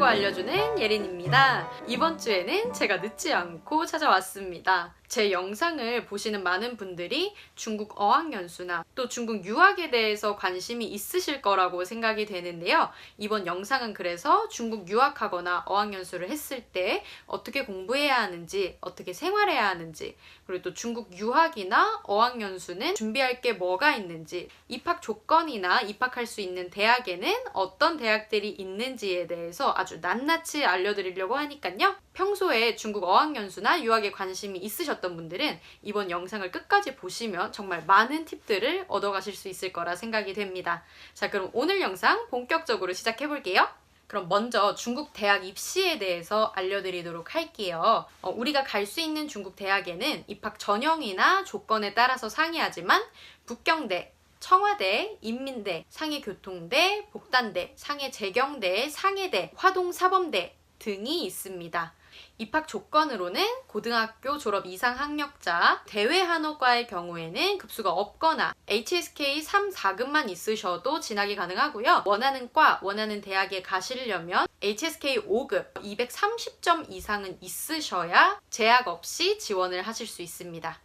알려주는 예린입니다. 이번 주에는 제가 늦지 않고 찾아왔습니다. 제 영상을 보시는 많은 분들이 중국 어학연수나 또 중국 유학에 대해서 관심이 있으실 거라고 생각이 되는데요. 이번 영상은 그래서 중국 유학하거나 어학연수를 했을 때 어떻게 공부해야 하는지, 어떻게 생활해야 하는지, 그리고 또 중국 유학이나 어학연수는 준비할 게 뭐가 있는지, 입학 조건이나 입학할 수 있는 대학에는 어떤 대학들이 있는지에 대해서 아주 낱낱이 알려드리려고 하니까요. 평소에 중국 어학연수나 유학에 관심이 있으셨던 분들은 이번 영상을 끝까지 보시면 정말 많은 팁들을 얻어가실 수 있을 거라 생각이 됩니다. 자, 그럼 오늘 영상 본격적으로 시작해볼게요. 그럼 먼저 중국 대학 입시에 대해서 알려드리도록 할게요. 우리가 갈 수 있는 중국 대학에는 입학 전형이나 조건에 따라서 상이하지만 북경대, 청와대, 인민대, 상해교통대, 복단대, 상해재경대, 상해대, 화동사범대 등이 있습니다. 입학 조건으로는 고등학교 졸업 이상 학력자, 대외한어과의 경우에는 급수가 없거나 HSK 3, 4급만 있으셔도 진학이 가능하고요. 원하는 과, 원하는 대학에 가시려면 HSK 5급, 230점 이상은 있으셔야 제약 없이 지원을 하실 수 있습니다.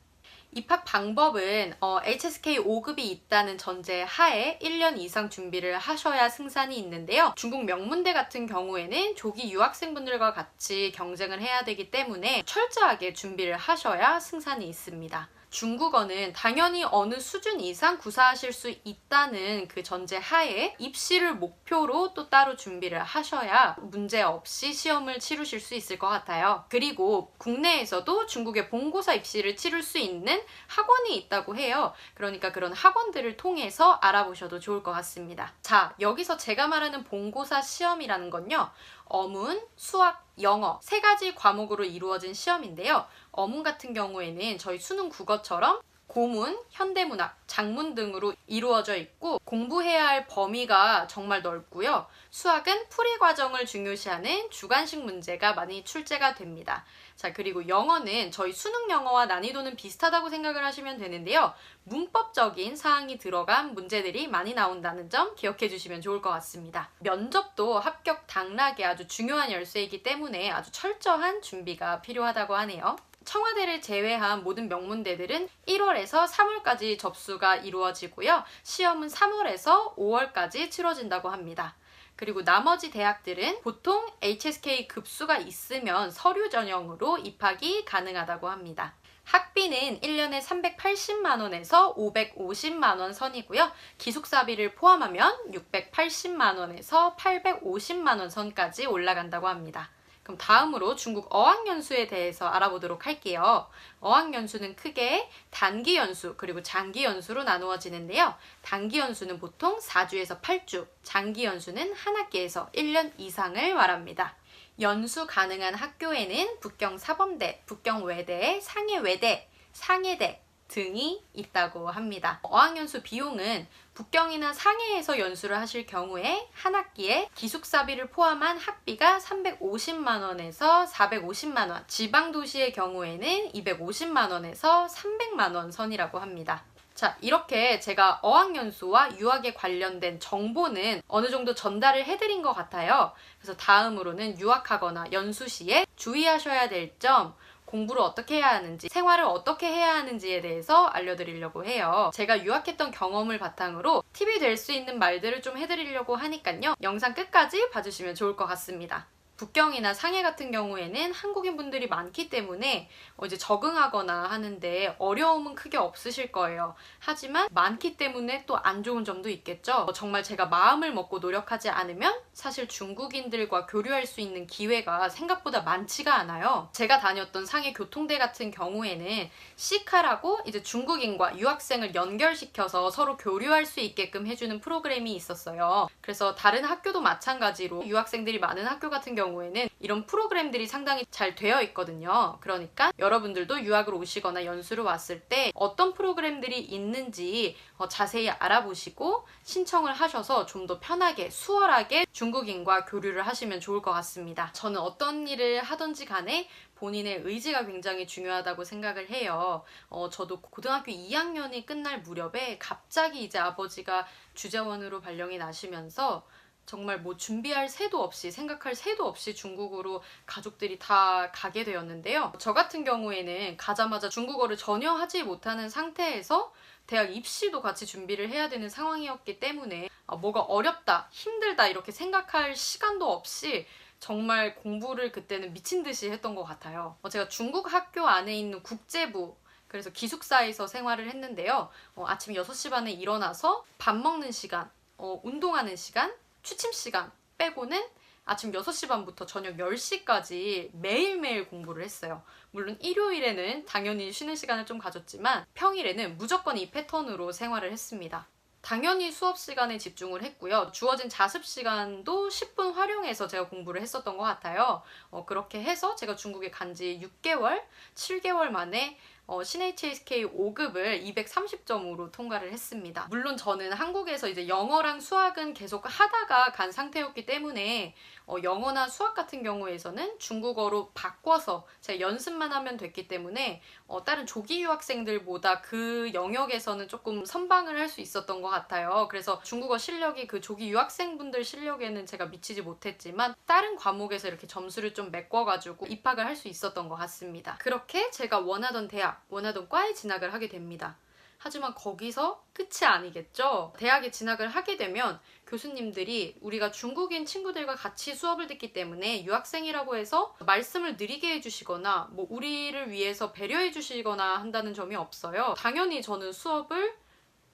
입학 방법은 HSK 5급이 있다는 전제 하에 1년 이상 준비를 하셔야 승산이 있는데요. 중국 명문대 같은 경우에는 조기 유학생분들과 같이 경쟁을 해야 되기 때문에 철저하게 준비를 하셔야 승산이 있습니다. 중국어는 당연히 어느 수준 이상 구사하실 수 있다는 그 전제 하에 입시를 목표로 또 따로 준비를 하셔야 문제 없이 시험을 치르실 수 있을 것 같아요. 그리고 국내에서도 중국의 본고사 입시를 치를 수 있는 학원이 있다고 해요. 그러니까 그런 학원들을 통해서 알아보셔도 좋을 것 같습니다. 자, 여기서 제가 말하는 본고사 시험이라는 건요. 어문, 수학, 영어 세 가지 과목으로 이루어진 시험인데요. 어문 같은 경우에는 저희 수능 국어처럼 고문, 현대문학, 작문 등으로 이루어져 있고 공부해야 할 범위가 정말 넓고요. 수학은 풀이 과정을 중요시하는 주관식 문제가 많이 출제가 됩니다. 자, 그리고 영어는 저희 수능 영어와 난이도는 비슷하다고 생각을 하시면 되는데요. 문법적인 사항이 들어간 문제들이 많이 나온다는 점 기억해 주시면 좋을 것 같습니다. 면접도 합격 당락에 아주 중요한 열쇠이기 때문에 아주 철저한 준비가 필요하다고 하네요. 청와대를 제외한 모든 명문대들은 1월에서 3월까지 접수가 이루어지고요. 시험은 3월에서 5월까지 치러진다고 합니다. 그리고 나머지 대학들은 보통 HSK 급수가 있으면 서류 전형으로 입학이 가능하다고 합니다. 학비는 1년에 380만 원에서 550만 원 선이고요. 기숙사비를 포함하면 680만 원에서 850만 원 선까지 올라간다고 합니다. 그럼 다음으로 중국 어학연수에 대해서 알아보도록 할게요. 어학연수는 크게 단기연수 그리고 장기연수로 나누어지는데요. 단기연수는 보통 4주에서 8주, 장기연수는 한 학기에서 1년 이상을 말합니다. 연수 가능한 학교에는 북경사범대, 북경외대, 상해외대, 상해대 등이 있다고 합니다. 어학연수 비용은 북경이나 상해에서 연수를 하실 경우에 한 학기에 기숙사비를 포함한 학비가 350만 원에서 450만 원, 지방도시의 경우에는 250만 원에서 300만 원 선이라고 합니다. 자, 이렇게 제가 어학연수와 유학에 관련된 정보는 어느 정도 전달을 해드린 것 같아요. 그래서 다음으로는 유학하거나 연수 시에 주의하셔야 될 점, 공부를 어떻게 해야 하는지, 생활을 어떻게 해야 하는지에 대해서 알려드리려고 해요. 제가 유학했던 경험을 바탕으로 팁이 될 수 있는 말들을 좀 해드리려고 하니까요. 영상 끝까지 봐주시면 좋을 것 같습니다. 북경이나 상해 같은 경우에는 한국인 분들이 많기 때문에 이제 적응하거나 하는데 어려움은 크게 없으실 거예요. 하지만 많기 때문에 또 안 좋은 점도 있겠죠. 정말 제가 마음을 먹고 노력하지 않으면 사실 중국인들과 교류할 수 있는 기회가 생각보다 많지가 않아요. 제가 다녔던 상해 교통대 같은 경우에는 시카라고 이제 중국인과 유학생을 연결시켜서 서로 교류할 수 있게끔 해주는 프로그램이 있었어요. 그래서 다른 학교도 마찬가지로 유학생들이 많은 학교 같은 경우에는 이런 프로그램들이 상당히 잘 되어 있거든요. 그러니까 여러분들도 유학을 오시거나 연수를 왔을 때 어떤 프로그램들이 있는지 자세히 알아보시고 신청을 하셔서 좀 더 편하게 수월하게 중국인과 교류를 하시면 좋을 것 같습니다. 저는 어떤 일을 하든지 간에 본인의 의지가 굉장히 중요하다고 생각을 해요. 저도 고등학교 2학년이 끝날 무렵에 갑자기 이제 아버지가 주재원으로 발령이 나시면서 정말 뭐 준비할 새도 없이 생각할 새도 없이 중국으로 가족들이 다 가게 되었는데요. 저 같은 경우에는 가자마자 중국어를 전혀 하지 못하는 상태에서 대학 입시도 같이 준비를 해야 되는 상황이었기 때문에 뭐가 어렵다, 힘들다 이렇게 생각할 시간도 없이 정말 공부를 그때는 미친 듯이 했던 것 같아요. 제가 중국 학교 안에 있는 국제부, 그래서 기숙사에서 생활을 했는데요. 아침 6시 반에 일어나서 밥 먹는 시간, 운동하는 시간, 취침 시간 빼고는 아침 6시 반부터 저녁 10시까지 매일매일 공부를 했어요. 물론 일요일에는 당연히 쉬는 시간을 좀 가졌지만 평일에는 무조건 이 패턴으로 생활을 했습니다. 당연히 수업 시간에 집중을 했고요. 주어진 자습 시간도 10분 활용해서 제가 공부를 했었던 것 같아요. 그렇게 해서 제가 중국에 간 지 6개월, 7개월 만에 CNHSK 5급을 230점으로 통과를 했습니다. 물론 저는 한국에서 이제 영어랑 수학은 계속 하다가 간 상태였기 때문에 영어나 수학 같은 경우에서는 중국어로 바꿔서 제가 연습만 하면 됐기 때문에 다른 조기 유학생들보다 그 영역에서는 조금 선방을 할 수 있었던 것 같아요. 그래서 중국어 실력이 그 조기 유학생분들 실력에는 제가 미치지 못했지만 다른 과목에서 이렇게 점수를 좀 메꿔가지고 입학을 할 수 있었던 것 같습니다. 그렇게 제가 원하던 대학, 원하던 과에 진학을 하게 됩니다. 하지만 거기서 끝이 아니겠죠? 대학에 진학을 하게 되면 교수님들이 우리가 중국인 친구들과 같이 수업을 듣기 때문에 유학생이라고 해서 말씀을 느리게 해주시거나 뭐 우리를 위해서 배려해 주시거나 한다는 점이 없어요. 당연히 저는 수업을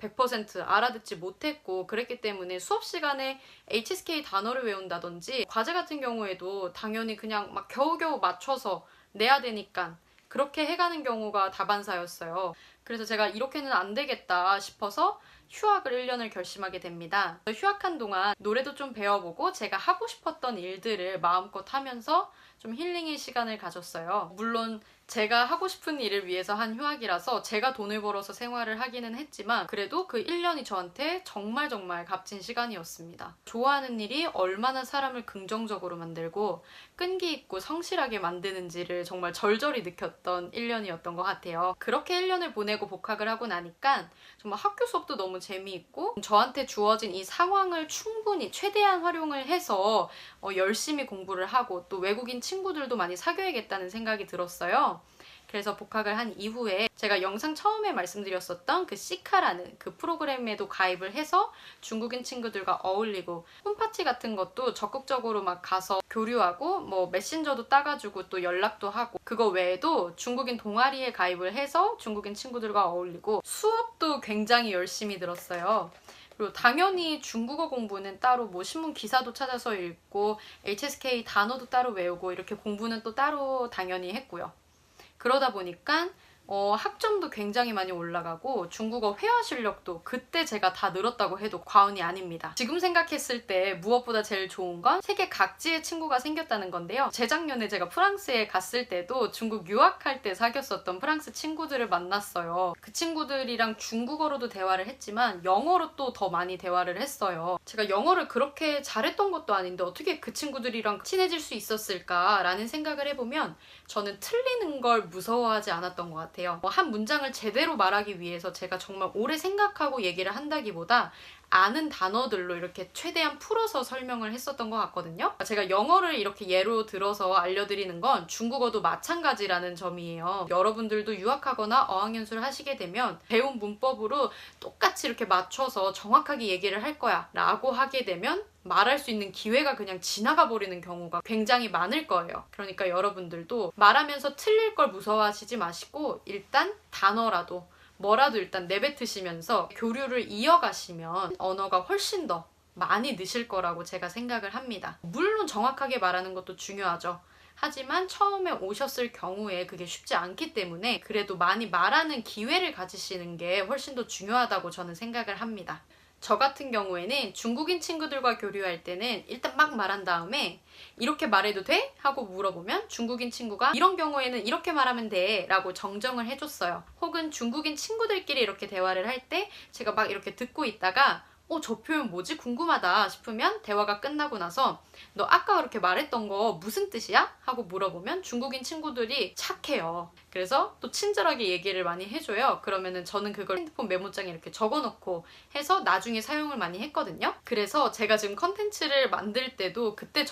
100% 알아듣지 못했고 그랬기 때문에 수업 시간에 HSK 단어를 외운다든지 과제 같은 경우에도 당연히 그냥 막 겨우겨우 맞춰서 내야 되니까 그렇게 해가는 경우가 다반사였어요. 그래서 제가 이렇게는 안 되겠다 싶어서 휴학을 1년을 결심하게 됩니다. 휴학한 동안 노래도 좀 배워보고 제가 하고 싶었던 일들을 마음껏 하면서 좀 힐링의 시간을 가졌어요. 물론 제가 하고 싶은 일을 위해서 한 휴학이라서 제가 돈을 벌어서 생활을 하기는 했지만 그래도 그 1년이 저한테 정말 값진 시간이었습니다. 좋아하는 일이 얼마나 사람을 긍정적으로 만들고 끈기 있고 성실하게 만드는지를 정말 절절히 느꼈던 1년이었던 것 같아요. 그렇게 1년을 보내고 복학을 하고 나니까 정말 학교 수업도 너무 재미있고 저한테 주어진 이 상황을 충분히 최대한 활용을 해서 열심히 공부를 하고 또 외국인 친구들도 많이 사귀어야겠다는 생각이 들었어요. 그래서 복학을 한 이후에 제가 영상 처음에 말씀드렸었던 그 시카라는 그 프로그램에도 가입을 해서 중국인 친구들과 어울리고 홈파티 같은 것도 적극적으로 막 가서 교류하고 뭐 메신저도 따가지고 또 연락도 하고 그거 외에도 중국인 동아리에 가입을 해서 중국인 친구들과 어울리고 수업도 굉장히 열심히 들었어요. 그리고 당연히 중국어 공부는 따로 뭐 신문 기사도 찾아서 읽고 HSK 단어도 따로 외우고 이렇게 공부는 또 따로 당연히 했고요. 그러다 보니까 학점도 굉장히 많이 올라가고 중국어 회화 실력도 그때 제가 다 늘었다고 해도 과언이 아닙니다. 지금 생각했을 때 무엇보다 제일 좋은 건 세계 각지의 친구가 생겼다는 건데요. 재작년에 제가 프랑스에 갔을 때도 중국 유학할 때 사귀었었던 프랑스 친구들을 만났어요. 그 친구들이랑 중국어로도 대화를 했지만 영어로 또 더 많이 대화를 했어요. 제가 영어를 그렇게 잘했던 것도 아닌데 어떻게 그 친구들이랑 친해질 수 있었을까라는 생각을 해보면 저는 틀리는 걸 무서워하지 않았던 것 같아요. 한 문장을 제대로 말하기 위해서 제가 정말 오래 생각하고 얘기를 한다기보다 아는 단어들로 이렇게 최대한 풀어서 설명을 했었던 것 같거든요. 제가 영어를 이렇게 예로 들어서 알려드리는 건 중국어도 마찬가지라는 점이에요. 여러분들도 유학하거나 어학연수를 하시게 되면 배운 문법으로 똑같이 이렇게 맞춰서 정확하게 얘기를 할 거야 라고 하게 되면 말할 수 있는 기회가 그냥 지나가 버리는 경우가 굉장히 많을 거예요. 그러니까 여러분들도 말하면서 틀릴 걸 무서워하시지 마시고 일단 단어라도 뭐라도 일단 내뱉으시면서 교류를 이어가시면 언어가 훨씬 더 많이 느실 거라고 제가 생각을 합니다. 물론 정확하게 말하는 것도 중요하죠. 하지만 처음에 오셨을 경우에 그게 쉽지 않기 때문에 그래도 많이 말하는 기회를 가지시는 게 훨씬 더 중요하다고 저는 생각을 합니다. 저 같은 경우에는 중국인 친구들과 교류할 때는 일단 막 말한 다음에 이렇게 말해도 돼? 하고 물어보면 중국인 친구가 이런 경우에는 이렇게 말하면 돼 라고 정정을 해줬어요. 혹은 중국인 친구들끼리 이렇게 대화를 할 때 제가 막 이렇게 듣고 있다가 저 표현 뭐지? 궁금하다 싶으면 대화가 끝나고 나서 너 아까 그렇게 말했던 거 무슨 뜻이야? 하고 물어보면 중국인 친구들이 착해요. 그래서 또 친절하게 얘기를 많이 해줘요. 그러면은 저는 그걸 핸드폰 메모장에 이렇게 적어놓고 해서 나중에 사용을 많이 했거든요. 그래서 제가 지금 컨텐츠를 만들 때도 그때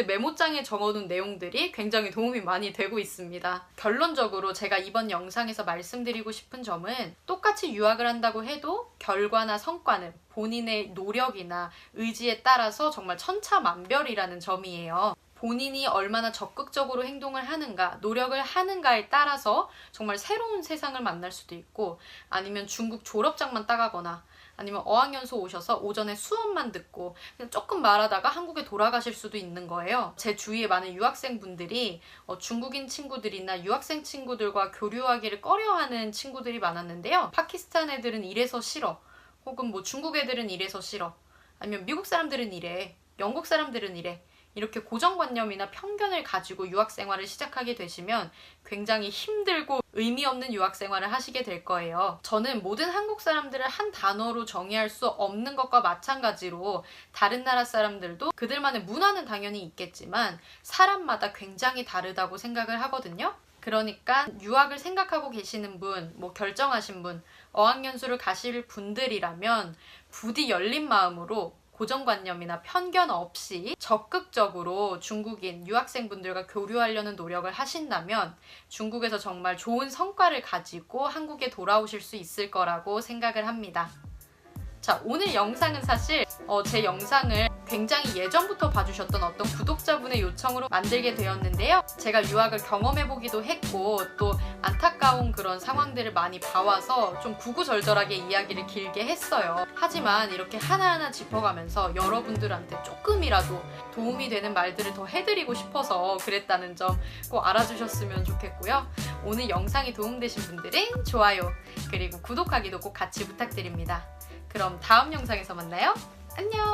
메모장에 적어놓은 내용들이 굉장히 도움이 많이 되고 있습니다. 결론적으로 제가 이번 영상에서 말씀드리고 싶은 점은 똑같이 유학을 한다고 해도 결과나 성과는 본인의 노력이나 의지에 따라서 정말 천차만별이라는 점이에요. 본인이 얼마나 적극적으로 행동을 하는가, 노력을 하는가에 따라서 정말 새로운 세상을 만날 수도 있고, 아니면 중국 졸업장만 따가거나, 아니면 어학연수 오셔서 오전에 수업만 듣고 그냥 조금 말하다가 한국에 돌아가실 수도 있는 거예요. 제 주위에 많은 유학생분들이 중국인 친구들이나 유학생 친구들과 교류하기를 꺼려하는 친구들이 많았는데요. 파키스탄 애들은 이래서 싫어, 혹은 뭐 중국 애들은 이래서 싫어, 아니면 미국 사람들은 이래, 영국 사람들은 이래, 이렇게 고정관념이나 편견을 가지고 유학생활을 시작하게 되시면 굉장히 힘들고 의미 없는 유학생활을 하시게 될 거예요. 저는 모든 한국 사람들을 한 단어로 정의할 수 없는 것과 마찬가지로 다른 나라 사람들도 그들만의 문화는 당연히 있겠지만 사람마다 굉장히 다르다고 생각을 하거든요. 그러니까 유학을 생각하고 계시는 분, 결정하신 분, 어학연수를 가실 분들이라면 부디 열린 마음으로 고정관념이나 편견 없이 적극적으로 중국인 유학생분들과 교류하려는 노력을 하신다면 중국에서 정말 좋은 성과를 가지고 한국에 돌아오실 수 있을 거라고 생각을 합니다. 자, 오늘 영상은 사실 제 영상을 굉장히 예전부터 봐주셨던 어떤 구독자분의 요청으로 만들게 되었는데요. 제가 유학을 경험해보기도 했고 또 안타까운 그런 상황들을 많이 봐와서 좀 구구절절하게 이야기를 길게 했어요. 하지만 이렇게 하나하나 짚어가면서 여러분들한테 조금이라도 도움이 되는 말들을 더 해드리고 싶어서 그랬다는 점 꼭 알아주셨으면 좋겠고요. 오늘 영상이 도움되신 분들은 좋아요 그리고 구독하기도 꼭 같이 부탁드립니다. 그럼 다음 영상에서 만나요. 안녕!